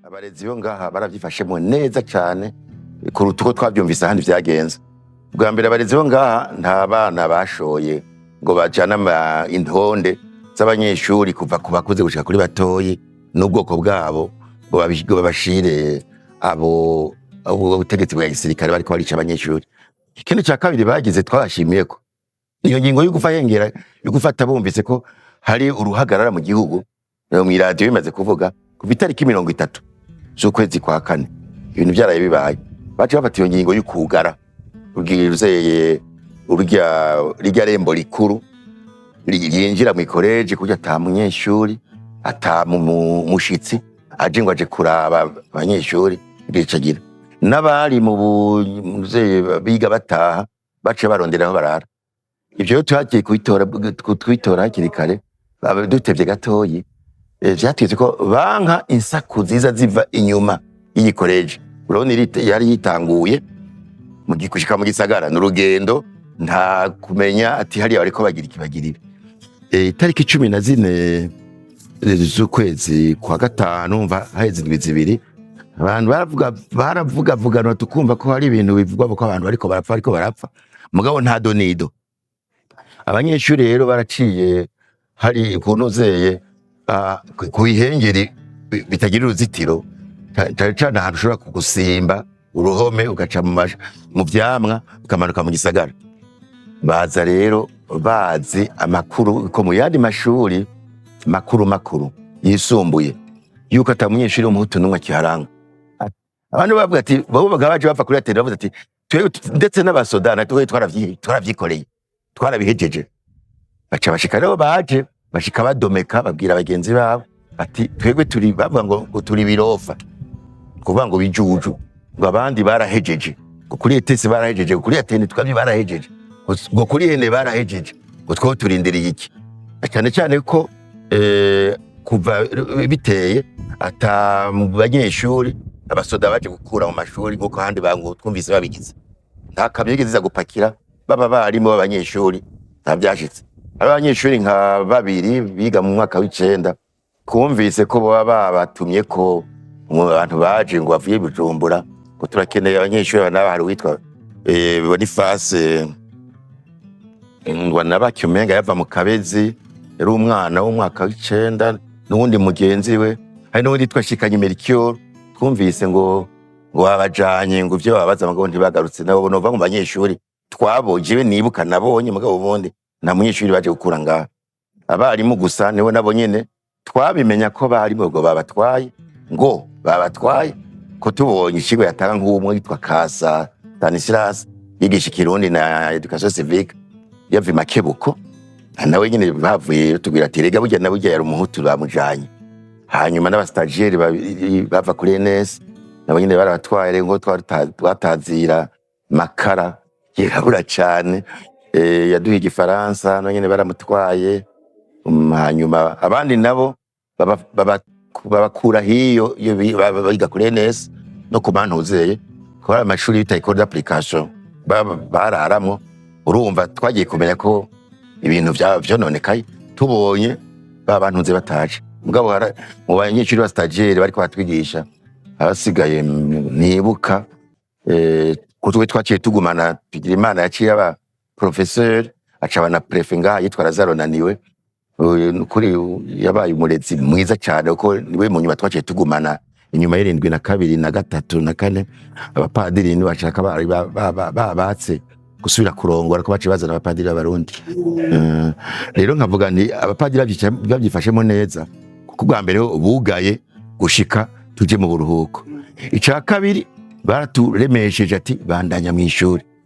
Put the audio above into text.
abarezi bo ngaha baravyifashemo neza cane kuruta uko twavyumvise ahandi vyagenze. Bwa mbere abarezi bo ngaha nta bana bashoye ngo bajana intonde z'abanyeshuri kuva ku bakuze gushika kuri batoyi n'ubwoko bwabo ngo babashire abo ubutegetsi bwa gisirikare bariko barica abanyeshuri. Ikindi ca kabiri bagize twabashimiyeko iyo ngingo yo gufata bumvise ko hari uruhagarara mu gihugu mw'iradiyo bimaze kuvuga kuva itariki 30 z'ukwezi kwa kane ibintu vyaraye bibaye baciye bafata iyo ngingo y'ukugara urya rembo rikuru ryinjira mw'ikoreje kugira ata munyeshuri ata mushitsi aje ngo aje kuraba abanyeshuri bicagira n'abari mu biga bataha baciye baronderaho barara. Ivyo rero twagiye kwitora hakiri kare dutevye gatoyi vyatwitse ko banka insaku ziza ziva inyuma y'iyi koleji. Urabona yari yitanguye gushika mu gisagara n'urugendo nta kumenya ati hariya bariko bagira ikibagirira. Itariki 14 z'ukwezi kwa gatanu mva haheze indwi zibiri abantu baravugana tukumva ko hari ibintu bivugwa ko abantu bariko barapfa mugabo nta donido. Abanyeshuri rero baraciye hari kunozeye ku ihengeri bitagira uruzitiro cane ahantu ushobora kugusimba uruhome ugaca mu vyamwa ukamanuka mu gisagara. Baza rero bazi amakuru ko mu yandi mashuri makuru yisumbuye yuko ata munyeshuri w'umuhutu n'umwe akiharangwa. Abantu bavuga ati bo bagabaje bapfa kuri ateri bavuze ati ndetse n'abasodana twaravyikoreye twarabihejeje. Baca bashika rero baje bashika badomeka babwira abagenzi babo ati twebwe turi bavuga ngo turi birofa kuvuga ngo bijuju ngo abandi barahejeje ngo kuri etesi barahejeje kuri ateni twabyi barahejeje ngo kuri hene barahejeje ngo two turindiriye iki cyane cyane ko kuva biteye ata mu banyeshuri abasoda baje gukura mu mashuri nkuko handi bangu twumvise babigize nta kamyo yigeze gupakira baba barimo abanyeshuri ntavyashitse. Abanyeshuri nka babiri biga mu mwaka w'9 kumvise ko baba batumye ko abantu baje ngo bavuye Bujumbura ngo turakeneye abanyeshuri banaba hari witwa Boniface Ngwanabaki umenga yava mu Kabezi yari umwana w'umwaka w'9 n'uwundi mugenzi we hari n'uwundi twashikanye Melchior twumvise ngo babajanye ngo ivyo babaza ngo ntibagarutse nabo nova mu banyeshuri twaboje nibuka nabonye mugabo ubundi nta munyeshuri baje gukura ngaha. Abarimu gusa niwe nabo nyene twabimenya ko barimo ngo babatwaye ko tubonye ikigo yatanga nk'umwe yitwa Kasa Stanislas yigisha Kirundi na Education Civique yavi Makebuko nawe nyene bavuye tubwira ati rega burya naburya yari umuhutu bamujanye. Hanyuma n'abastagiaire bava kuri NS nabo nyene barabatwaye ngo twatazira Makara yirabura cane yaduha igifaransa no nyene baramutwaye. Hanyuma abandi nabo babakura hiyo biga kuri NS no ku Mantuzeye ko amashuri bita école d'application bararamwo. Urumva twagiye kumenya ko ibintu vyononekaye tubonye babantuze bataje mugabo mu banyeshuri ba stagiaire bariko batwigisha abasigaye nibuka kutwe twaciye tugumana tugira Imana yaciye aba professeur acaba na prefet ngaha yitwa Lazaro Naniwe kuri yabaye umurezi mwiza cyane uko niwe mu nyuma twaciye tugumana inyuma y'irindwi na kabiri na gatatu na kane abapadiri ni bashaka babatse gusubira kurongora ko baciye bazana abapadiri b'abarundi. Rero nkavuga nti abapadiri bavyifashemo neza kuko bwa mbere bugaye gushika tuje mu buruhuko. Ica kabiri baraturemesheje ati bandanya mw'ishuri.